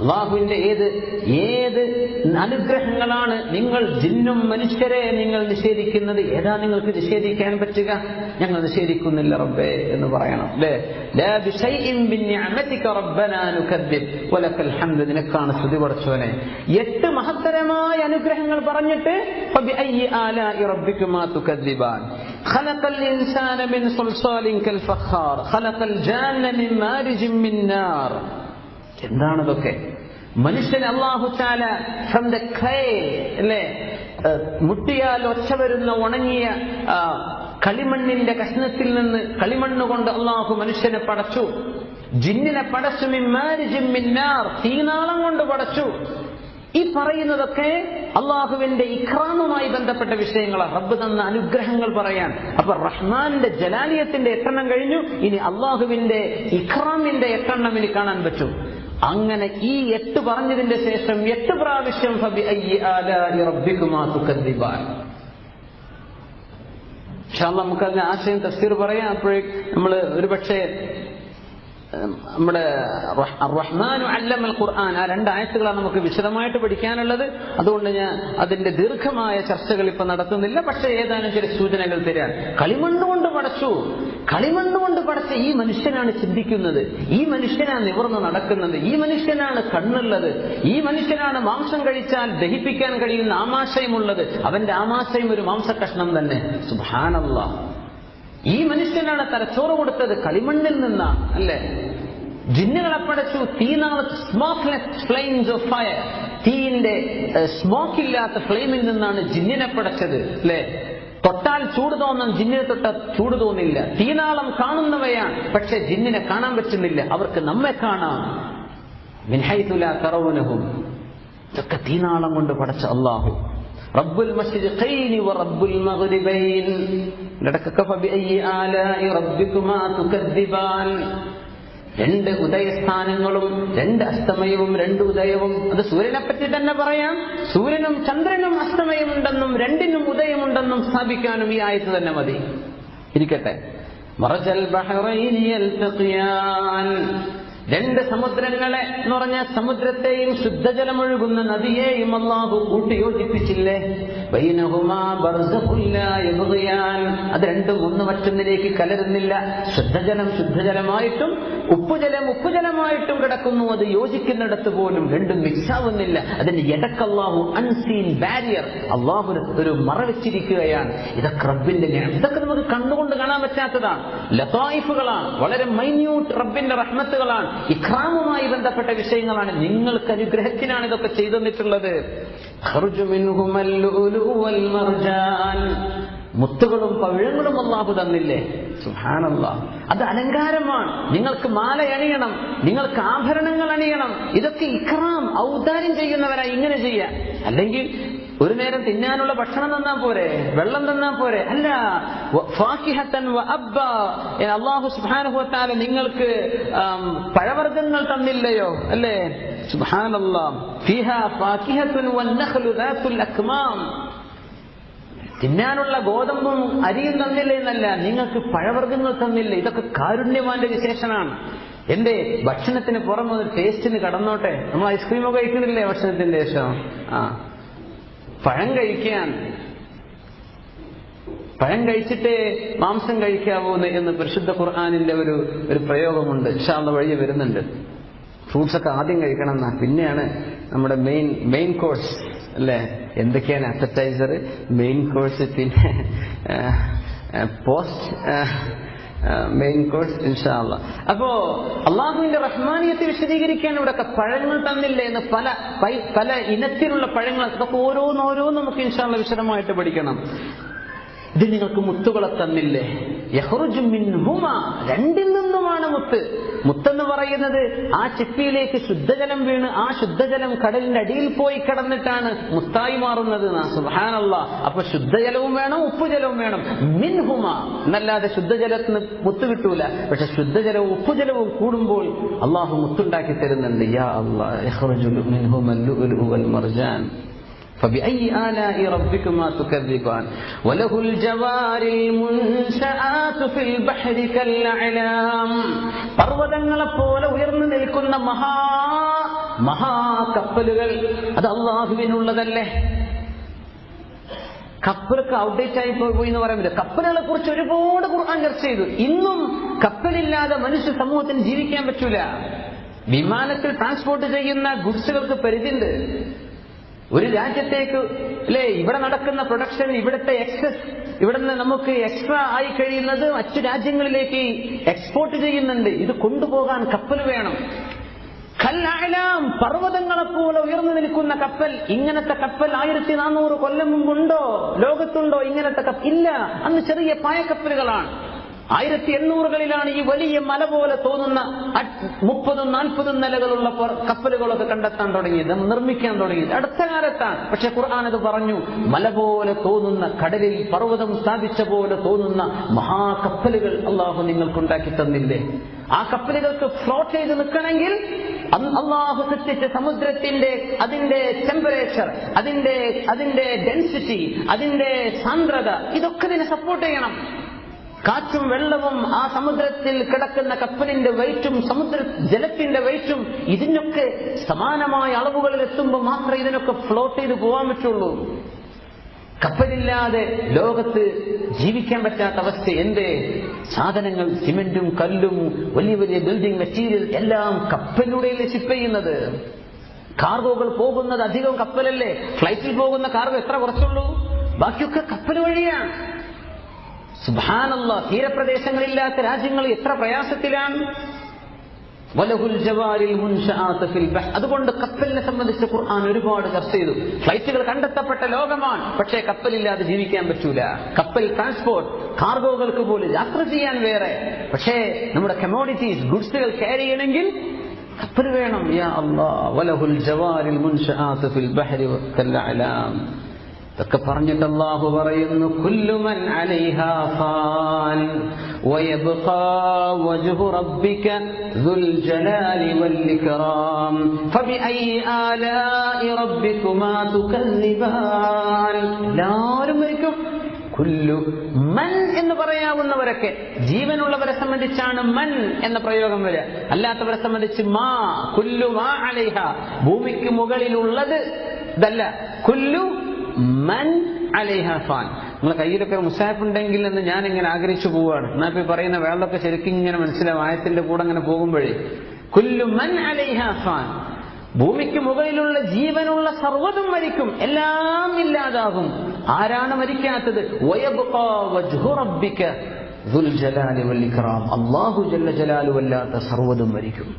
അള്ളാഹുവിന്റെ ഏത് അനുഗ്രഹങ്ങളാണ് നിങ്ങൾ ജിന്നും മനുഷ്യരെ നിങ്ങൾ നിഷേധിക്കുന്നത്? ഏതാ നിങ്ങൾക്ക് നിഷേധിക്കാൻ പറ്റുക? ഞങ്ങൾ നിഷേധിക്കുന്നില്ല റബ്ബേ എന്ന് പറയണം അല്ലേ? നിനക്കാണ് സ്തുതി പടച്ചോനെ. 8 മഹത്തരമായ അനുഗ്രഹങ്ങൾ പറഞ്ഞിട്ട് ഖലഖൽ ഇൻസാന മിൻ സൽസാലിൻ കൽ ഫഖാർ ഖലഖൽ ജാന്ന മിൻ മാരിജിൻ മിൻ നാർ. എന്താണതൊക്കെ? മനുഷ്യൻ അല്ലാഹു തആല ഫ്രം ദ ക്ലേ അല്ലേ, മുട്ടിയാൽ ഒച്ച വരുന്ന ഉണങ്ങിയ കളിമണ്ണിന്റെ കഷ്ണത്തിൽ നിന്ന് കളിമണ്ണ് കൊണ്ട് അല്ലാഹു മനുഷ്യനെ പടച്ചു. ജിന്നിനെ പടച്ചു മിൻ മാരിജിൻ മിൻ നാർ, തീനാളം കൊണ്ട് പടച്ചു. ഈ പറയുന്നതൊക്കെ അള്ളാഹുവിന്റെ ഇക്റാമുമായി ബന്ധപ്പെട്ട വിഷയങ്ങളാണ്. റബ്ബ് തന്ന അനുഗ്രഹങ്ങൾ പറയാൻ. അപ്പൊ റഹ്മാന്റെ ജലാലിയത്തിന്റെ 8 കഴിഞ്ഞു. ഇനി അള്ളാഹുവിന്റെ ഇക്റാമിന്റെ 8 ഇനി കാണാൻ പറ്റും. അങ്ങനെ ഈ 8 പറഞ്ഞതിന്റെ ശേഷം 8 പ്രാവശ്യം ഫബിഅയ്യി ആലാഇ റബ്ബികുമാ തുകദ്ദിബാൻ. ഇൻഷാ അല്ലാഹ് നമുക്ക് അതിന്റെ ആശയം തഫ്സീർ പറയാം. അപ്പോഴേക്ക് നമ്മൾ ഒരുപക്ഷെ നമ്മുടെ റഹ്മാനു അല്ലമൽ ഖുർആൻ ആ 2 ആയത്തുകളാണ് നമുക്ക് വിശദമായിട്ട് പഠിക്കാനുള്ളത്. അതുകൊണ്ട് ഞാൻ അതിന്റെ ദീർഘമായ ചർച്ചകൾ ഇപ്പൊ നടത്തുന്നില്ല. പക്ഷെ ഏതാനും ചില സൂചനകൾ തരാൻ. കളിമണ്ണുകൊണ്ട് പടച്ചു. കളിമണ്ണുകൊണ്ട് പടച്ച ഈ മനുഷ്യനാണ് ചിന്തിക്കുന്നത്, ഈ മനുഷ്യനാണ് നിവർന്ന് നടക്കുന്നത്, ഈ മനുഷ്യനാണ് കണ്ണുള്ളത്, ഈ മനുഷ്യനാണ് മാംസം കഴിച്ചാൽ ദഹിപ്പിക്കാൻ കഴിയുന്ന ആമാശയമുള്ളത്. അവന്റെ ആമാശയം ഒരു മാംസകഷ്ണം തന്നെ. സുബ്ഹാനല്ലാഹ്. ഈ മനുഷ്യനാണ് തലച്ചോറ് കൊടുത്തത് കളിമണ്ണിൽ നിന്നാണ് അല്ലേ? ജിന്നുകളെ പടച്ചു. സ്മോക്ക്ലെസ് ഫ്ലെയിംസ് ഓഫ് ഫയർ, തീയിന്റെ സ്മോക്ക് ഇല്ലാത്ത ഫ്ലെയിമിൽ നിന്നാണ് ജിന്നിനെ പടച്ചത് അല്ലേ? തൊട്ടാൽ ചൂട് തോന്നാൻ, ജിന്നിനെ തൊട്ടാൽ ചൂട് തോന്നില്ല. തീനാളം കാണുന്നവയാണ്, പക്ഷെ ജിന്നിനെ കാണാൻ പറ്റുന്നില്ല. അവർക്ക് നമ്മെ കാണാം. മിൻ ഹൈതു ലാ തറൗനഹും. ഇതൊക്കെ തീനാളം കൊണ്ട് പടച്ച അല്ലാഹു. റബ്ബുൽ മശ്രിഖൈനി വ റബ്ബുൽ മഗ്രിബൈൻ. ലടക ഫബിഅയ്യി ആലാഇ റബ്ബികുമാ തുകദ്ദിബാൻ. 2 ഉദയസ്ഥാനങ്ങളും 2 അസ്തമയവും 2 ഉദയവും. അത് സൂര്യനെ പറ്റി തന്നെ പറയാം. സൂര്യനും ചന്ദ്രനും അസ്തമയമുണ്ടെന്നും 2നും ഉദയമുണ്ടെന്നും സ്ഥാപിക്കാനും ഈ ആയത്ത് തന്നെ മതി. ഇരിക്കട്ടെ. മറജൽ ബഹറൈനി യൽതഖിയാൻ. 2 സമുദ്രങ്ങളെ എന്ന് പറഞ്ഞാൽ സമുദ്രത്തെയും ശുദ്ധജലമൊഴുകുന്ന നദിയെയും അല്ലാഹു കൂട്ടിയോജിപ്പിച്ചില്ലേ? ബൈനഹുമാ ബർസഖുൻ ലാ യബ്ഗിയാൻ. അത് രണ്ടും ഒന്ന് മറ്റൊന്നിലേക്ക് കലരുന്നില്ല. ശുദ്ധജലം ശുദ്ധജലമായിട്ടും ഉപ്പുജലം ഉപ്പുജലമായിട്ടും കിടക്കുന്നു. അത് യോജിക്കുന്നിടത്ത് പോലും രണ്ടും മിക്സ് ആവുന്നില്ല. അതിന്റെ ഇടക്ക് അല്ലാഹു അൺസീൻ ബാരിയർ, അല്ലാഹു ഒരു മറ വെച്ചിരിക്കുകയാണ്. ഇതൊക്കെ റബ്ബിന്റെ ഇതൊക്കെ നമുക്ക് കണ്ടുകൊണ്ട് കാണാൻ പറ്റാത്തതാണ്. ലതായിഫുകളാണ്, വളരെ മൈന്യൂട്ട് റബ്ബിന്റെ റഹ്മത്തുകളാണ്, ഇക്റാമുമായി ബന്ധപ്പെട്ട വിഷയങ്ങളാണ്. നിങ്ങൾക്ക് അനുഗ്രഹത്തിനാണ് ഇതൊക്കെ ചെയ്തു തന്നിട്ടുള്ളത്. മുത്തുകളും പവിഴങ്ങളും അല്ലാഹു തന്നില്ലേ? സുബ്ഹാനല്ലാഹ്. അത് അലങ്കാരമാണ്. നിങ്ങൾക്ക് മാല അണിയണം, നിങ്ങൾക്ക് ആഭരണങ്ങൾ അണിയണം. ഇതൊക്കെ ഇക്റാം, ഔദാര്യം ചെയ്യുന്നവരായി ഇങ്ങനെ ചെയ്യാം. അല്ലെങ്കിൽ ഒരു നേരം തിന്നാനുള്ള ഭക്ഷണം തന്നാ പോരെ, വെള്ളം തന്നാ പോരെ? അല്ല, ഫാക്കിഹത്തൻ വ അബ്ബ. അല്ലാഹു സുബ്ഹാനഹു വ തആല നിങ്ങൾക്ക് പഴവർഗ്ഗങ്ങൾ തന്നില്ലയോ അല്ലേ? സുബ്ഹാനല്ലാഹ്. ഫീഹാ ഫാക്കിഹത്തുൻ വന്നഖ്ലു ദാതുൽ അക്മാം. തിന്നാനുള്ള ഗോതമ്പും അരിയും തന്നില്ല എന്നല്ല, നിങ്ങൾക്ക് പഴവർഗ്ഗങ്ങൾ തന്നില്ല. ഇതൊക്കെ കാരുണ്യവാന്റെ വിശേഷണമാണ്. എന്റെ ഭക്ഷണത്തിന് പുറമെ ഒരു ടേസ്റ്റിന് കടന്നോട്ടെ. നമ്മൾ ഐസ്ക്രീമൊക്കെ കഴിക്കുന്നില്ലേ ഭക്ഷണത്തിന്റെ ശേഷം? പഴം കഴിക്കാൻ, പഴം കഴിച്ചിട്ടേ മാംസം കഴിക്കാവൂ എന്ന് പരിശുദ്ധ ഖുർആനിന്റെ ഒരു പ്രയോഗമുണ്ട്. ഇൻഷാ അല്ലാഹ് വഴി വരുന്നുണ്ട്. ഫ്രൂട്ട്സ് ഒക്കെ ആദ്യം കഴിക്കണം എന്നാ, പിന്നെയാണ് നമ്മുടെ മെയിൻ കോഴ്സ് അല്ലേ? എന്തൊക്കെയാണ് അപ്പറ്റൈസർ, മെയിൻ കോഴ്സ്, പിന്നെ പോസ്റ്റ് മെയിൻ കോഴ്സ് ഇൻഷാ അല്ലാഹ്. അപ്പോ അള്ളാഹുവിന്റെ റഹ്മാനിയത്തെ വിശദീകരിക്കാൻ ഇവിടെയൊക്കെ പഴങ്ങൾ തന്നില്ലേ എന്ന് പല ഇനത്തിലുള്ള പഴങ്ങൾ, അതൊക്കെ ഓരോന്നോരോന്നും നമുക്ക് ഇൻഷാ അല്ലാഹ് വിശദമായിട്ട് പഠിക്കണം. ഇത് നിങ്ങൾക്ക് മുത്തുകളെ തന്നില്ലേ? യഖ്റുജു മിൻഹുമാ. 2ൽ നിന്നുമാണ് മുത്ത്. മുത്തെന്ന് പറയുന്നത് ആ ചിപ്പിയിലേക്ക് ശുദ്ധജലം വീണ് ആ ശുദ്ധജലം കടലിന്റെ അടിയിൽ പോയി കിടന്നിട്ടാണ് മുത്തായി മാറുന്നത്. സുബ്ഹാനല്ലാഹ്. അപ്പൊ ശുദ്ധജലവും വേണം, ഉപ്പുജലവും വേണം. മിൻഹുമാ എന്നല്ലാതെ ശുദ്ധജലത്തിന് മുത്ത് കിട്ടൂല. പക്ഷെ ശുദ്ധജലവും ഉപ്പുജലവും കൂടുമ്പോൾ അള്ളാഹു മുത്തുണ്ടാക്കി തരുന്നുണ്ട്. യാ അല്ലാഹ്, യഖ്റുജു മിൻഹുമാ ലുഅ്ലുഉ വൽ മർജാൻ فبأي آلاء ربكما تكذبان وله الجوار المنشآت في البحر كالأعلام പർവ്വതങ്ങളെ പോലെ ഉയർന്നു നിൽക്കുന്ന മഹാകപ്പലുകൾ അത് അല്ലാഹുവിനുള്ളതല്ലേ. കപ്പലൊക്കെ ഔട്ട്ഡേറ്റ് ആയി പോയി എന്ന് പറയുന്നത്. കപ്പലുകളെ കുറിച്ച് ഒരുപാട് ഖുർആൻ ചർച്ച ചെയ്തു. ഇന്നും കപ്പലില്ലാതെ മനുഷ്യ സമൂഹത്തിന് ജീവിക്കാൻ പറ്റൂല. വിമാനത്തിൽ ട്രാൻസ്പോർട്ട് ചെയ്യുന്ന ഗുഡ്സുകൾക്ക് പരിധിയുണ്ട്. ഒരു രാജ്യത്തേക്ക് ഇവിടെ നടക്കുന്ന പ്രൊഡക്ഷൻ, ഇവിടുത്തെ എക്സസ്, ഇവിടുന്ന് നമുക്ക് എക്സ്ട്രാ ആയി കഴിയുന്നത് മറ്റു രാജ്യങ്ങളിലേക്ക് എക്സ്പോർട്ട് ചെയ്യുന്നുണ്ട്. ഇത് കൊണ്ടുപോകാൻ കപ്പൽ വേണം. കൽഅഅലാം, പർവ്വതങ്ങളെപ്പോലെ ഉയർന്നു നിൽക്കുന്ന കപ്പൽ. ഇങ്ങനത്തെ കപ്പൽ 1400 കൊല്ലം മുമ്പുണ്ടോ? ലോകത്തുണ്ടോ ഇങ്ങനത്തെ കപ്പൽ? ഇല്ല. അന്ന് ചെറിയ പായക്കപ്പലുകളാണ്. 1800കളിലാണ് ഈ വലിയ മല പോലെ തോന്നുന്ന 30-40 നിലകളുള്ള കപ്പലുകളൊക്കെ കണ്ടെത്താൻ തുടങ്ങിയത്, നിർമ്മിക്കാൻ തുടങ്ങിയത് അടുത്ത കാലത്താണ്. പക്ഷെ ഖുർആൻ അത് പറഞ്ഞു. മല പോലെ തോന്നുന്ന, കടലിൽ പർവ്വതം സ്ഥാപിച്ച പോലെ തോന്നുന്ന മഹാകപ്പലുകൾ അള്ളാഹു നിങ്ങൾക്കുണ്ടാക്കി തന്നില്ലേ? ആ കപ്പലുകൾക്ക് ഫ്ലോട്ട് ചെയ്ത് നിൽക്കണമെങ്കിൽ അള്ളാഹു സൃഷ്ടിച്ച സമുദ്രത്തിന്റെ അതിന്റെ ടെമ്പറേച്ചർ, അതിന്റെ ഡെൻസിറ്റി, അതിന്റെ സാന്ദ്രത, ഇതൊക്കെ ഇതിനെ സപ്പോർട്ട് ചെയ്യണം. കാറ്റും വെള്ളവും ആ സമുദ്രത്തിൽ കിടക്കുന്ന കപ്പലിന്റെ വെയിറ്റും സമുദ്ര ജലത്തിന്റെ വെയിറ്റും ഇതിനൊക്കെ സമാനമായ അളവുകളിൽ എത്തുമ്പോൾ മാത്രമേ ഇതിനൊക്കെ ഫ്ലോട്ട് ചെയ്ത് പോകാൻ പറ്റുള്ളൂ. കപ്പലില്ലാതെ ലോകത്ത് ജീവിക്കാൻ പറ്റാത്ത അവസ്ഥ. എന്തേ? സാധനങ്ങൾ, സിമെന്റും കല്ലും വലിയ വലിയ ബിൽഡിംഗ് മെറ്റീരിയൽ എല്ലാം കപ്പലിലൂടെയല്ലേ ഷിപ്പ് ചെയ്യുന്നത്. കാർഗോകൾ പോകുന്നത് അധികം കപ്പലല്ലേ. ഫ്ലൈറ്റിൽ പോകുന്ന കാർഗോ എത്ര കുറച്ചുള്ളൂ? ബാക്കിയൊക്കെ കപ്പൽ വഴിയാണ്. സുബ്ഹാനല്ലാഹ്, തീരപ്രദേശങ്ങളില്ലാത്ത രാജ്യങ്ങൾ എത്ര പ്രയാസത്തിലാണ്. വലഹുൽ ജവാരിൽ മുൻശആത്ത് ഫിൽ ബഹർ. അതുകൊണ്ട് കപ്പലിനെ സംബന്ധിച്ച് ഖുർആൻ ഒരുപാട് ചർച്ച ചെയ്തു. ഫ്ലൈറ്റുകൾ കണ്ടെത്തപ്പെട്ട ലോകമാണ്, പക്ഷേ കപ്പലില്ലാതെ ജീവിക്കാൻ പറ്റൂല. കപ്പൽ ട്രാൻസ്പോർട്ട്, കാർഗോകൾക്ക് പോലും യാത്ര ചെയ്യാൻ വേറെ. പക്ഷേ നമ്മുടെ കമോഡിറ്റീസ്, ഗുഡ്സുകൾ ക്യാരി ചെയ്യണമെങ്കിൽ കപ്പൽ വേണം. യാ അല്ലാഹ്, വലഹുൽ ജവാരിൽ മുൻശആത്ത് ഫിൽ ബഹരി കൽഅഅലാം. ഇതൊക്കെ പറഞ്ഞിട്ട് അല്ലാഹു പറയുന്നു, കുല്ലു മൻ അലൈഹാ ഫാൻ വയബ്ഖാ വജ്ഹു റബ്ബിക ദുൽ ജലാലി വൽ ഇക്റാം ഫബിഅയ്യി ആലാഇ റബ്ബികുമാ തുകല്ലിബാൻ. എല്ലാവരും മരിക്കും. കുല്ലു മൻ എന്ന് പറയാവുന്നവരൊക്കെ, ജീവനുള്ളവരെ സംബന്ധിച്ചാണ് മൻ എന്ന പ്രയോഗം വരിക. അല്ലാത്തവരെ സംബന്ധിച്ച് മാ, കുല്ലു മാ അലൈഹ, ഭൂമിക്ക് മുകളിലുള്ളത് ഇതല്ല. കുല്ലു മൻ അലൈഹ ഫാൻ. നിങ്ങളെ കയ്യിലൊക്കെ മുസാഫ് ഉണ്ടെങ്കിൽ എന്ന് ഞാൻ ഇങ്ങനെ ആഗ്രഹിച്ചു പോവുകയാണ്. എന്നാൽ ഇപ്പൊ പറയുന്ന വേളൊക്കെ ശരിക്കും ഇങ്ങനെ മനസ്സിലാവും. ആയത്തിന്റെ കൂടെ അങ്ങനെ പോകുമ്പോഴേ കുല്ലു മൻ അലൈഹ ഫാൻ, ഭൂമിക്ക് മുകളിലുള്ള ജീവനുള്ള സർവ്വതും മരിക്കും, എല്ലാം ഇല്ലാതാകും. ആരാണ് മരിക്കാത്തത്? വയബ്ഖാ വജ്ഹു റബ്ബിക ദുൽ ജലാലി വൽ ഇക്റാം, അല്ലാഹു ജല്ല ജലാലുഹു അല്ലാത്ത സർവ്വതും മരിക്കും.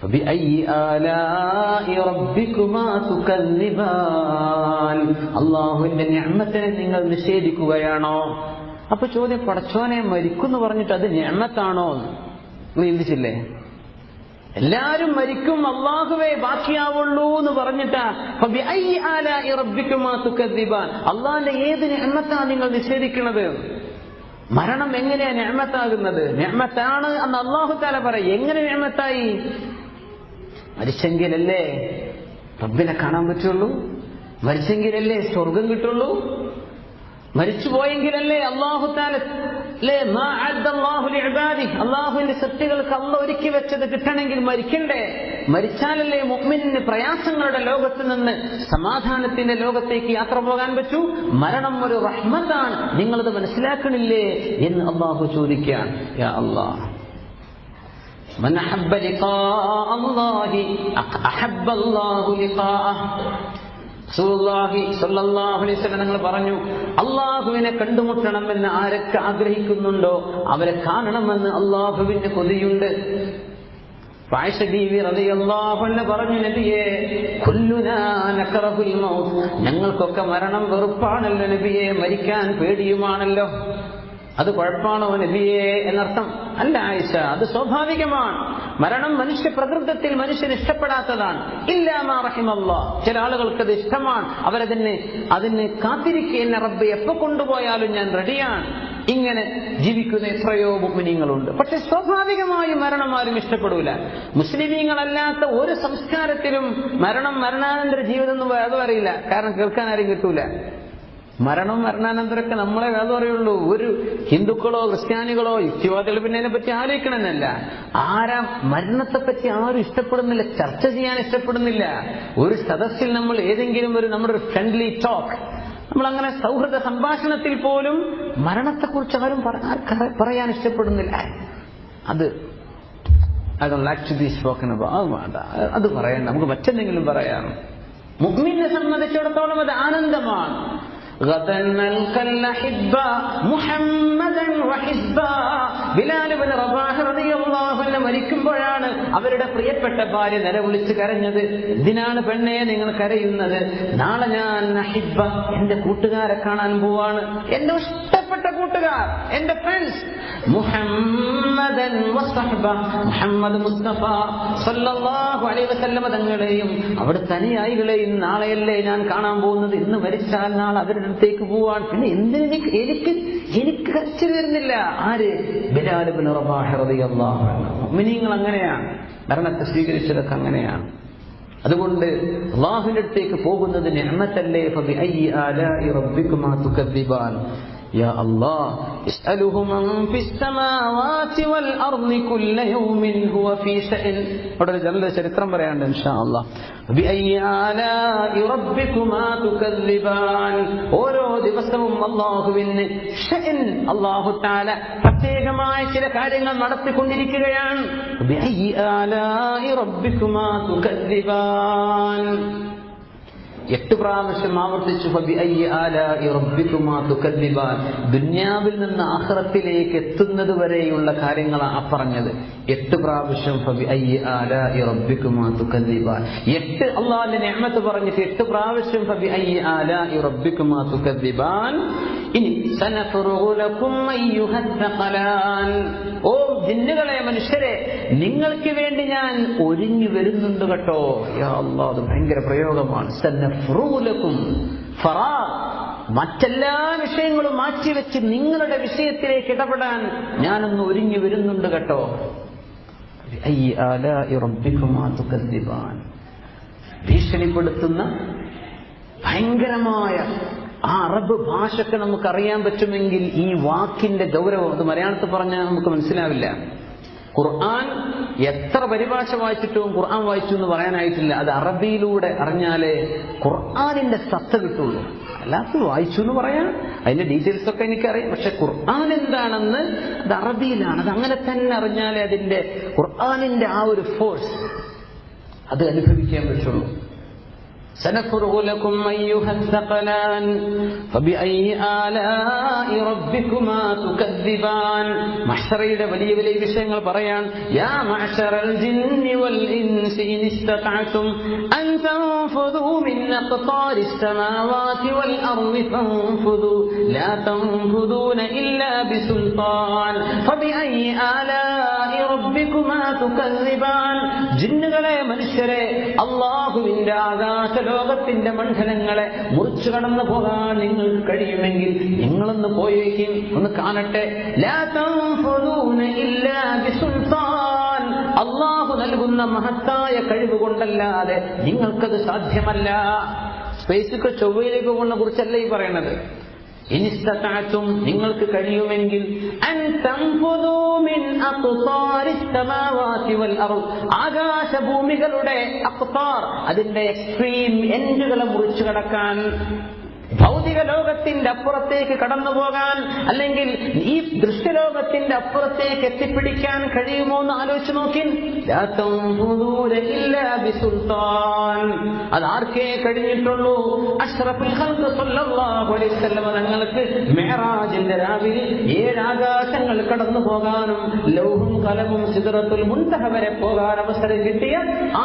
فبأي آلاء ربكما تكذبان. അല്ലാഹുവിന്റെ നിഅമത്തിനെ നിങ്ങൾ നിഷേധിക്കുകയാണോ? അപ്പൊ ചോദ്യം, പടച്ചോനെ മരിക്കുന്നു പറഞ്ഞിട്ട് അത് നിഅമത്താണോ? നിങ്ങൾ ചിന്തിച്ചില്ലേ? എല്ലാരും മരിക്കും, അല്ലാഹുവേ ബാക്കിയാവുള്ളൂ എന്ന് പറഞ്ഞിട്ടാ ഫബിഅയ്യി ആലാഇ റബ്ബികുമാ തുകദ്ദിബാൻ. അല്ലാഹുവിന്റെ ഏത് നിഅമത്താണ് നിങ്ങൾ നിഷേധിക്കുന്നത്? മരണം എങ്ങനെയാ നിഅമത്താകുന്നത്? നിഅമത്താണ് എന്ന് അല്ലാഹു തആല പറയും. എങ്ങനെ നിഅമത്തായി? മരിച്ചെങ്കിലല്ലേ റബ്ബിനെ കാണാൻ പറ്റുള്ളൂ, മരിച്ചെങ്കിലല്ലേ സ്വർഗം കിട്ടുള്ളൂ, മരിച്ചുപോയെങ്കിലല്ലേ അല്ലാഹു തആല അല്ലാഹുവിന്റെ സൃഷ്ടികൾക്ക് അല്ലാഹു ഒരുക്കി വെച്ചത് കിട്ടണമെങ്കിൽ മരിക്കണ്ടേ? മരിച്ചാലല്ലേ മുഅ്മിനിന് പ്രയാസങ്ങളുടെ ലോകത്ത് നിന്ന് സമാധാനത്തിന്റെ ലോകത്തേക്ക് യാത്ര പോകാൻ പറ്റൂ. മരണം ഒരു റഹ്മത്താണ്, നിങ്ങളത് മനസ്സിലാക്കണില്ലേ എന്ന് അല്ലാഹു ചോദിക്കുകയാണ്. യാ അല്ലാഹ്, من أحب لقاء الله أحب الله لقاءه. റസൂലുള്ളാഹി സ്വല്ലല്ലാഹു അലൈഹി വസല്ലം തങ്ങൾ പറഞ്ഞു, അല്ലാഹുവിനെ കണ്ടുമുട്ടണമെന്ന് ആരൊക്കെ ആഗ്രഹിക്കുന്നുണ്ടോ അവരെ കാണണമെന്ന് അല്ലാഹുവിന്റെ കൊതിയുണ്ട്. ആയിഷ ബീവി റളിയല്ലാഹു അൻഹ പറഞ്ഞു, നബിയേ കുല്ലുനാ നക്റഹുൽ മൗത്ത്, ഞങ്ങൾക്കൊക്കെ മരണം വെറുപ്പാണല്ലോ നബിയേ, മരിക്കാൻ പേടിയുമാണല്ലോ. അത് കുഴപ്പമാണോ നബിയേ എന്നർത്ഥം അല്ല ആയിഷ, അത് സ്വാഭാവികമാണ്. മരണം മനുഷ്യ പ്രകൃതത്തിൽ മനുഷ്യന് ഇഷ്ടപ്പെടാത്തതാണ്. ഇല്ലാ മാ റഹിമല്ലാഹ്, ചില ആളുകൾക്ക് അത് ഇഷ്ടമാണ്. അതിന് കാത്തിരിക്കുക, എന്നെ റബ്ബ് എപ്പോ കൊണ്ടുപോയാലും ഞാൻ റെഡിയാണ്. ഇങ്ങനെ ജീവിക്കുന്ന എത്രയോ മുഅ്മിനീങ്ങളുണ്ട്. പക്ഷെ സ്വാഭാവികമായും മരണം ആരും ഇഷ്ടപ്പെടൂല. മുസ്ലിമീങ്ങളല്ലാത്ത ഒരു സംസ്കാരത്തിലും മരണാനന്തര ജീവിതം ഒന്നും വേദം അറിയില്ല. കാരണം കേൾക്കാൻ ആരും കിട്ടൂല. മരണാനന്തരമൊക്കെ നമ്മളെ വേദം അറിയുള്ളൂ. ഒരു ഹിന്ദുക്കളോ ക്രിസ്ത്യാനികളോ യുക്തിവാദികൾ പിന്നെ അതിനെപ്പറ്റി ആലോചിക്കണമെന്നല്ല. മരണത്തെപ്പറ്റി ആരും ഇഷ്ടപ്പെടുന്നില്ല, ചർച്ച ചെയ്യാൻ ഇഷ്ടപ്പെടുന്നില്ല. ഒരു സദസ്സിൽ നമ്മൾ ഏതെങ്കിലും നമ്മുടെ ഒരു ഫ്രണ്ട്ലി ടോക്ക്, നമ്മളങ്ങനെ സൗഹൃദ സംഭാഷണത്തിൽ പോലും മരണത്തെക്കുറിച്ച് ആരും പറയാൻ ഇഷ്ടപ്പെടുന്നില്ല. അത് I don't like to be spoken about. അത് പറയാൻ നമുക്ക് മറ്റെന്തെങ്കിലും പറയാം. മുഅ്മിനെ സംബന്ധിച്ചിടത്തോളം അത് ആനന്ദമാണ്. ബിലാൽ ഇബ്നു റബാഹ് റളിയല്ലാഹു അൻഹു മരിക്കുമ്പോഴാണ് അവരുടെ പ്രിയപ്പെട്ട ഭാര്യ നിലവിളിച്ച് കരഞ്ഞത്. എന്തിനാണ് പെണ്ണേ നിങ്ങൾ കരയുന്നത്? നാളെ ഞാൻ അഹിബ്ബ, എന്റെ കൂട്ടുകാരെ കാണാൻ പോവാണ്. എന്റെ ഇഷ്ടപ്പെട്ട കൂട്ടുകാർ, എന്റെ ഫ്രണ്ട്സ്, മുഹമ്മദൻ വസഹബ, മുഹമ്മദ് മുസ്തഫ സല്ലല്ലാഹു അലൈഹി വസല്ലം തങ്ങളെയും അവിടുത്തെ അനുയായികളെയും നാളെയല്ലേ ഞാൻ കാണാൻ പോകുന്നത്. ഇന്ന് മരിച്ചാൽ നാളെ അവരുടെ അടുത്തേക്ക് പോവാൻ. പിന്നെ എന്തിന് എനിക്ക് കരച്ചിൽ വരുന്നില്ല. ആര്? ബിലാൽ ഇബ്നു റബാഹ് റളിയല്ലാഹു അൻഹു. മുഅ്മിനീങ്ങൾ അങ്ങനെയാണ്, മരണത്തെ സ്വീകരിച്ചതൊക്കെ അങ്ങനെയാണ്. അതുകൊണ്ട് അല്ലാഹുവിന്റെ അടുത്തേക്ക് പോകുന്നത് നിഅമത്തല്ലേ. ഫബിഅയ്യി ആലാഇ റബ്ബികുമാ തുകദ്ദിബാൻ. യാ അല്ലാഹ് യസ്അലുഹു മൻ ഫിസ് സമാവാതി വൽ അർളി കുല്ല യൗമിൻ ഹുവ ഫീ ശഅൻ. അവിടെ ജനറൽ ചരിത്രം പറയാനുണ്ട് ഇൻഷാ അല്ലാഹ്. ബിഅയ്യി ആലാഇ റബ്ബികുമാ തുകദ്ദിബാൻ. ഓരോ ദിവസവും അല്ലാഹുവിന് ശഅൻ, അല്ലാഹു തആല പ്രത്യേകമായ ചില കാര്യങ്ങൾ നടത്തിക്കൊണ്ടിരിക്കുകയാണ്. ബിഅയ്യി ആലാഇ റബ്ബികുമാ തുകദ്ദിബാൻ. 8 പ്രാവശ്യം ആവർത്തിച്ചു. ഫബിഅയ്യി ആലാഇ റബ്ബികുമാ തുകദ്ദിബാൻ. ദുനിയാവിൽ നിന്ന് ആഖിറത്തിലേക്ക് എത്തുന്നത് വരെയുള്ള കാര്യങ്ങളാണ് പറഞ്ഞത്. 8 പ്രാവശ്യം ഫബിഅയ്യി ആലാഇ റബ്ബികുമാ തുകദ്ദിബാൻ. 8 അല്ലാഹുവിന്റെ നിഅമത്ത് പറഞ്ഞിട്ട് 8 പ്രാവശ്യം ഫബിഅയ്യി ആലാഇ റബ്ബികുമാ തുകദ്ദിബാൻ. ഇനി സനഫറുഗു ലക്കും അയ്യുഹൽ തഖലാൻ. ഓ ജിന്നുകളെ, മനുഷ്യരെ, നിങ്ങൾക്ക് വേണ്ടി ഞാൻ ഒരുങ്ങി വരുന്നുണ്ട് കേട്ടോ. യാ അല്ലാഹ്, അത് ഭയങ്കര പ്രയോഗമാണ്. സനഫറുഗു ലക്കും. ഫറാഗ്, മറ്റെല്ലാ വിഷയങ്ങളും മാറ്റിവെച്ച് നിങ്ങളുടെ വിഷയത്തിലേക്ക് ഇടപെടാൻ ഞാനൊന്ന് ഒരുങ്ങി വരുന്നുണ്ട് കേട്ടോ. അയ്യി ആലാഇ റബ്ബികുമാ തുകദ്ദിബാൻ. ഭീഷണിപ്പെടുത്തുന്ന ഭയങ്കരമായ ആ അറബ് ഭാഷക്ക് നമുക്കറിയാൻ പറ്റുമെങ്കിൽ ഈ വാക്കിന്റെ ഗൗരവം, അത് മലയാളത്തിൽ പറഞ്ഞാൽ നമുക്ക് മനസ്സിലാവില്ല. ഖുർആൻ എത്ര പരിഭാഷ വായിച്ചിട്ടും ഖുർആൻ വായിച്ചു എന്ന് പറയാനായിട്ടില്ല. അത് അറബിയിലൂടെ അറിഞ്ഞാലേ ഖുർആനിന്റെ സത്ത കിട്ടുള്ളൂ. അല്ലാത്ത വായിച്ചു എന്ന് പറയാം, അതിന്റെ ഡീറ്റെയിൽസ് ഒക്കെ എനിക്കറിയാം. പക്ഷെ ഖുർആൻ എന്താണെന്ന് അത് അറബിയിലാണ്. അത് അങ്ങനെ തന്നെ അറിഞ്ഞാലേ അതിന്റെ ഖുർആനിന്റെ ആ ഒരു ഫോഴ്സ് അത് അനുഭവിക്കാൻ പറ്റുള്ളൂ. سنفرغ لكم أيها الثقلان فبأي آلاء ربكما تكذبان. മഹ്ശറയുടെ വലിയ വലിയ വിഷയങ്ങൾ പറയാൻ. യാ മഅ്ശറൽ ജിന്നി വൽ ഇൻസി ഇൻ ഇസ്തതഅതും അൻ തൻഫുദൂ മിൻ അഖ്താരിസ് സമാവാതി വൽ അർളി ഫൻഫുദൂ ലാ തൻഫുദൂന ഇല്ലാ ബിസുൽത്താൻ ഫബിഅയ്യി ആലാഇ റബ്ബികുമാ തുകദ്ദിബാൻ. ജിന്നുകളെ, മനുഷ്യരെ, അല്ലാഹുവിന്റെ ആകാശ ലോകത്തിന്റെ മണ്ഡലങ്ങളെ മുറിച്ചു കടന്നു പോകാൻ നിങ്ങൾക്ക് കഴിയുമെങ്കിൽ നിങ്ങളൊന്ന് പോയേക്കും, ഒന്ന് കാണട്ടെ. ലാ തൻഫുദൂന ഇല്ലാ ബിസുൽത്താൻ. അല്ലാഹു നൽകുന്ന മഹത്തായ കഴിവ് കൊണ്ടല്ലാതെ നിങ്ങൾക്കത് സാധ്യമല്ല. സ്പേസിലേക്ക്, ചൊവ്വയിലേക്ക് പോകുന്ന കുറിച്ചല്ല ഈ പറയുന്നത്. ഇനിസ്തതഅതും, നിങ്ങൾക്ക് കഴിയുമെങ്കിൽ, അൻ തൻഫുദൂ മിൻ അഖ്താരിസ് സമാവാതി വൽ അർള്, ആകാശഭൂമികളുടെ അഖ്താർ, അതിന്റെ എക്സ്ട്രീം എൻഡുകളെ മുറിച്ചു കടക്കാൻ, ഭൗതിക ലോകത്തിന്റെ അപ്പുറത്തേക്ക് കടന്നു പോകാൻ, അല്ലെങ്കിൽ ഈ ദൃശ്യലോകത്തിന്റെ അപ്പുറത്തേക്ക് എത്തിപ്പിടിക്കാൻ കഴിയുമോ എന്ന് ആലോചിച്ച് നോക്കി. അതാർക്കേ കഴിഞ്ഞിട്ടുള്ളൂ? അഷ്റഫുൽ ഖൽഖ് സ്വല്ലല്ലാഹു അലൈഹി വസല്ലം തങ്ങൾക്ക് മിഅ്റാജിന്റെ രാവിൽ 7 ആകാശങ്ങൾ കടന്നു പോകാനും ലൗഹും ഖലമും സിദ്റത്തുൽ മുൻതഹ വരെ പോകാൻ അവസരം കിട്ടിയ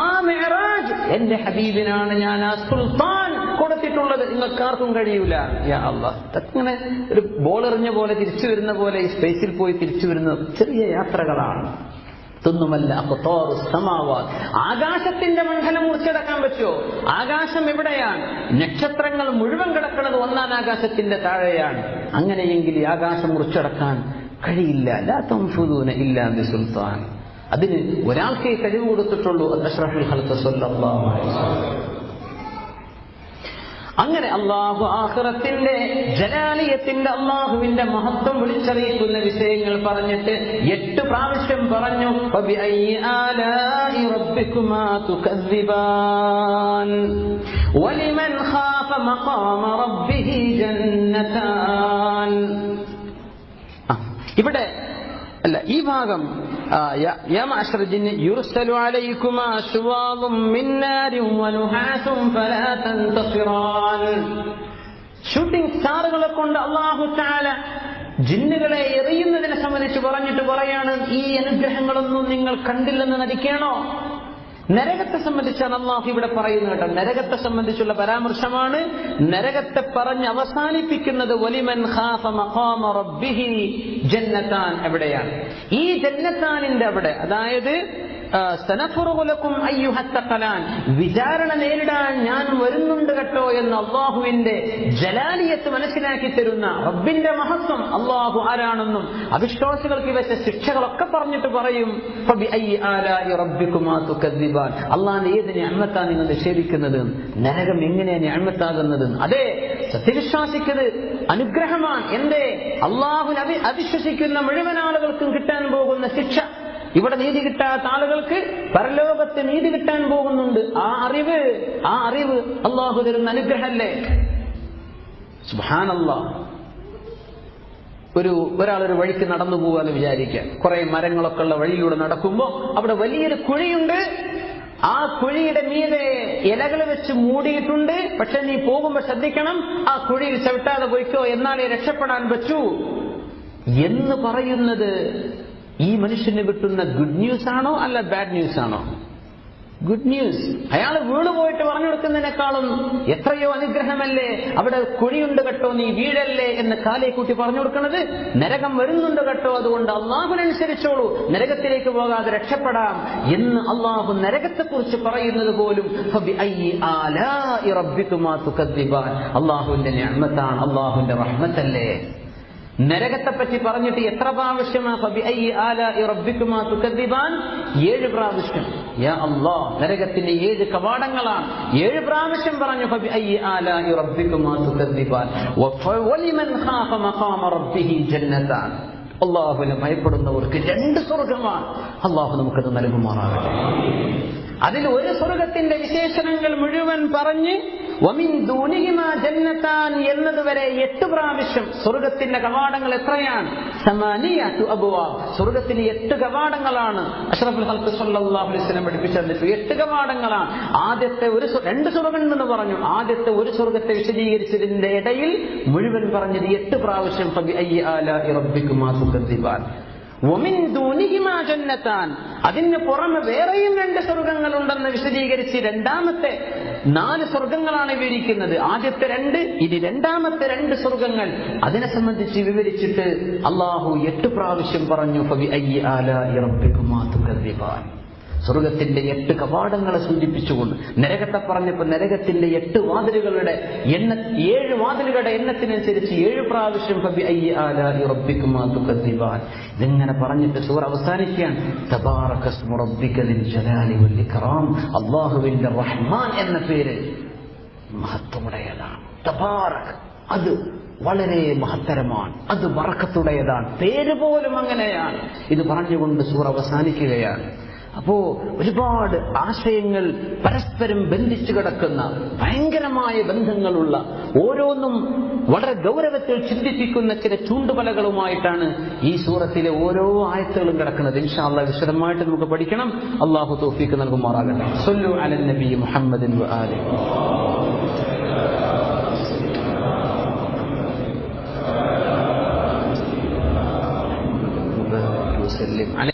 ആ മിഅ്റാജ് എന്റെ ഹബീബിനാണ് ഞാൻ ആ സുൽത്താൻ കൊടുത്തിട്ടുള്ളത്. നിങ്ങൾക്കാർക്കും കഴിയൂല. യാ അല്ലാഹ്, അങ്ങനെ ഒരു ബോൾ എറിഞ്ഞ പോലെ തിരിച്ചു വരുന്ന പോലെ ഈ സ്പേസിൽ പോയി തിരിച്ചു വരുന്ന ചെറിയ യാത്രകളാണ്. തൊന്നുമല്ല അഖ്താറു സമാവാത്. ആകാശത്തിന്റെ മണ്ഡലം മുറിച്ചടക്കാൻ പറ്റുമോ? ആകാശം എവിടെയാണ്? നക്ഷത്രങ്ങൾ മുഴുവൻ കിടക്കുന്നത് ഒന്നാം ആകാശത്തിന്റെ താഴെയാണ്. അങ്ങനെയെങ്കിൽ ഈ ആകാശം മുറിച്ചടക്കാൻ കഴിയില്ല. ലാ തൻഫുദൂന ഇല്ലാ ബിസുൽത്താൻ. അതിന് ഒരാൾക്കേ കഴിവ് കൊടുത്തിട്ടുള്ളൂ, അഷ്റഫുൽ ഖൽഖ് സ്വല്ലല്ലാഹു അലൈഹി വസല്ലം. അങ്ങനെ അള്ളാഹു ആഖിറത്തിന്റെ ജലാലിയത്തിന്റെ അള്ളാഹുവിന്റെ മഹത്വം വിളിച്ചറിയിക്കുന്ന വിഷയങ്ങൾ പറഞ്ഞിട്ട് 8 പ്രാവശ്യം പറഞ്ഞു ഫബിഅയ്യി ആലാഇ റബ്ബികുമാ തുകദ്ദിബാൻ വലിമൻ ഖാഫ മഖാമ റബ്ബിഹി ജന്നതാൻ. ഇവിടെ അല്ല, ഈ ഭാഗം യാ മഅ്ശറ ജിന്നി യുർസലു അലൈകുമാ ശുവാദും മിൻ നാരിൻ വനുഹാസും ഫലാ തൻതസിറാൻ. ഷൂട്ടിംഗ് സ്റ്റാറുകളെ കൊണ്ട് അല്ലാഹു തആല ജിന്നുകളെ എറിയുന്നതിനെ സംബന്ധിച്ച് പറഞ്ഞിട്ട് പറയാണ്, ഈ അനുഗ്രഹങ്ങളൊന്നും നിങ്ങൾ കണ്ടില്ലെന്ന് നടിക്കണോ? നരകത്തെ സംബന്ധിച്ചാണ് അള്ളാഹു ഇവിടെ പറയുന്നത് കേട്ടോ. നരകത്തെ സംബന്ധിച്ചുള്ള പരാമർശമാണ്. നരകത്തെ പറഞ്ഞ് അവസാനിപ്പിക്കുന്നത് വലിമൻ ഖാഫ മഖാമ റബ്ബിഹി ജന്നതാൻ. എവിടെയാണ് ഈ ജന്നതാനിന്റെ അവിടെ? അതായത് സനഫുറുഗു ലക്കും അയ്യുഹത്തഖലാൻ, വിചാരണ നേരിടാൻ ഞാൻ വരുന്നുണ്ട് കേട്ടോ എന്ന് അള്ളാഹുവിന്റെ ജലാലിയത്ത് മനസ്സിലാക്കി തരുന്ന റബ്ബിന്റെ മഹത്വം, അള്ളാഹു ആരാണെന്നും അവിശ്വാസികൾക്ക് വെച്ച ശിക്ഷകളൊക്കെ പറഞ്ഞിട്ട് പറയും ഫബിഅയ്യി ആലാഇ റബ്ബികുമാ തുകദ്ദിബാൻ. അള്ളാഹിന്റെ ഏത് നിഅമത്താണ് നിങ്ങൾ നിഷേധിക്കുന്നത്? നരകം എങ്ങനെയാണ് നിഅമത്താകുന്നത്? അതെ, സത്യവിശ്വാസിക്കത് അനുഗ്രഹമാണ്. എന്തേ? അള്ളാഹുവിനെ അവിശ്വസിക്കുന്ന മുഴുവൻ ആളുകൾക്കും കിട്ടാൻ പോകുന്ന ശിക്ഷ. ഇവിടെ നീതി കിട്ടാത്ത ആളുകൾക്ക് പരലോകത്ത് നീതി കിട്ടാൻ പോകുന്നുണ്ട്. ആ അറിവ് അള്ളാഹു തരുന്ന അനുഗ്രഹമല്ലേ? സുബ്ഹാനല്ലാഹ്. ഒരാളൊരു വഴിക്ക് നടന്നു പോവാന്ന് വിചാരിക്കുക. കുറെ മരങ്ങളൊക്കെ ഉള്ള വഴിയിലൂടെ നടക്കുമ്പോ അവിടെ വലിയൊരു കുഴിയുണ്ട്. ആ കുഴിയുടെ മീതെ ഇലകൾ വെച്ച് മൂടിയിട്ടുണ്ട്. പക്ഷെ നീ പോകുമ്പോ ശ്രദ്ധിക്കണം, ആ കുഴിയിൽ ചവിട്ടാതെ പോയിക്കോ, എന്നാലേ രക്ഷപ്പെടാൻ പറ്റൂ എന്ന് പറയുന്നത് ഈ മനുഷ്യന് കിട്ടുന്ന ഗുഡ് ന്യൂസ് ആണോ അല്ല ബാഡ് ന്യൂസ് ആണോ? Good news. അയാൾ വീണ് പോയിട്ട് പറഞ്ഞു കൊടുക്കുന്നതിനേക്കാളും എത്രയോ അനുഗ്രഹമല്ലേ അവിടെ കുഴിയുണ്ട് കേട്ടോ, നീ വീഴല്ലേ എന്ന് കാലേ കൂട്ടി പറഞ്ഞു കൊടുക്കുന്നത്. നരകം വരുന്നുണ്ട് കേട്ടോ, അതുകൊണ്ട് അള്ളാഹുവിനനുസരിച്ചോളൂ, നരകത്തിലേക്ക് പോകാതെ രക്ഷപ്പെടാം എന്ന് അള്ളാഹു നരകത്തെ കുറിച്ച് പറയുന്നത് പോലും ഫബിഅയ്യി ആലാഇ റബ്ബികുമാ തുകദ്ദിബാൻ. അള്ളാഹുവിന്റെ നിഅമത്താണ്, അള്ളാഹുവിന്റെ റഹ്മത്തല്ലേ. നരകത്തെ പറ്റി പറഞ്ഞിട്ട് എത്ര പ്രാവശ്യമാണ് ഫബിഅയ്യി ആലാഇ റബ്ബികുമാ തുകദ്ദിബാൻ? 7 പ്രാവശ്യം. യാ അല്ലാഹ്, നരകത്തിന്റെ 7 കവാടങ്ങളാണ്. 7 പ്രാവശ്യം പറഞ്ഞു ഫബിഅയ്യി ആലാഇ റബ്ബികുമാ തുകദ്ദിബാൻ വലിമൻ ഖാഫ മഖാമ റബ്ബിഹി ജന്നതാൻ. അല്ലാഹുവിനെ ഭയപ്പെടുന്നവർക്ക് 2 സ്വർഗ്ഗമാണ്. അല്ലാഹു നമുക്കത് നൽകുമാറാകട്ടെ. അതിൽ ഒരു സ്വർഗത്തിന്റെ വിശേഷണങ്ങൾ മുഴുവൻ പറഞ്ഞ് വമിൻ ദൂനിഹിമാ ജന്നതാൻ എന്നതുവരെ 8 പ്രാവശ്യം. സ്വർഗത്തിന്റെ കവാടങ്ങൾ എത്രയാണ്? 8 അബ്വാബ്. സ്വർഗത്തിന് 8 കവാടങ്ങളാണ്. അഷ്റഫുൽ ഖൽഖ് സ്വല്ലല്ലാഹു അലൈഹി വസല്ലം പഠിപ്പിച്ചു തന്നിട്ട് 8 കവാടങ്ങളാണ്. ആദ്യത്തെ 2 സ്വർഗം എന്ന് പറഞ്ഞു. ആദ്യത്തെ ഒരു സ്വർഗത്തെ വിശദീകരിച്ചതിന്റെ ഇടയിൽ മുഴുവൻ പറഞ്ഞത് 8 പ്രാവശ്യം ഫബിഅയ്യി ആലാഇ റബ്ബികുമാ തുകദ്ദിബാൻ വമിൻ ദൂനിഹിമാ ജന്നതാൻ. അതിന് പുറമെ വേറെയും 2 സ്വർഗങ്ങളുണ്ടെന്ന് വിശദീകരിച്ച് രണ്ടാമത്തെ 4 സ്വർഗങ്ങളാണ് വിവരിക്കുന്നത്. ആദ്യത്തെ 2, ഇനി രണ്ടാമത്തെ 2 സ്വർഗങ്ങൾ. അതിനെ സംബന്ധിച്ച് വിവരിച്ചിട്ട് അള്ളാഹു 8 പ്രാവശ്യം പറഞ്ഞു ഫബിഅയ്യി ആലാഇ റബ്ബികുമാ തുകദ്ദിബാൻ. സ്വർഗത്തിന്റെ 8 കവാടങ്ങളെ സൂചിപ്പിച്ചുകൊണ്ട് നരകത്തെ പറഞ്ഞപ്പോൾ നരകത്തിന്റെ 8 വാതിലുകളുടെ 7 വാതിലുകളുടെ എണ്ണത്തിനനുസരിച്ച് 7 പ്രാവശ്യം ഫബിഅയ്യി ആലാഇ റബ്ബികുമാ തുകദ്ദിബാൻ. ഇതിങ്ങനെ പറഞ്ഞിട്ട് സൂറ അവസാനിക്കാൻ തബാറക ഇസ്മു റബ്ബിക ദിൽ ജലാലി വൽ ഇക്റാം. അല്ലാഹുവിന്റെ റഹ്മാൻ എന്ന പേര് മഹത്വമുടേതാണ്. തബാറക്, അത് വളരെ മഹത്തരമാണ്, അത് ബറക്കത്തുടേതാണ്, പേര് പോലും അങ്ങനെയാണ്. ഇത് പറഞ്ഞുകൊണ്ട് സൂറ അവസാനിക്കുകയാണ്. അപ്പോ ഒരുപാട് ആശയങ്ങൾ പരസ്പരം ബന്ധിച്ചു കിടക്കുന്ന ഭയങ്കരമായ ബന്ധങ്ങളുള്ള, ഓരോന്നും വളരെ ഗൗരവത്തിൽ ചിന്തിപ്പിക്കുന്ന ചില ചൂണ്ടുപലകളുമായിട്ടാണ് ഈ സൂറത്തിലെ ഓരോ ആയത്തുകളും കിടക്കുന്നത്. ഇൻഷാ അല്ലാഹ് വിശദമായിട്ട് നമുക്ക് പഠിക്കണം. അല്ലാഹു തൗഫീഖ് നൽകുമാറാകട്ടെ. സ്വല്ലു അലൻ നബി മുഹമ്മദിൻ വ ആലിഹി وسلم عليه.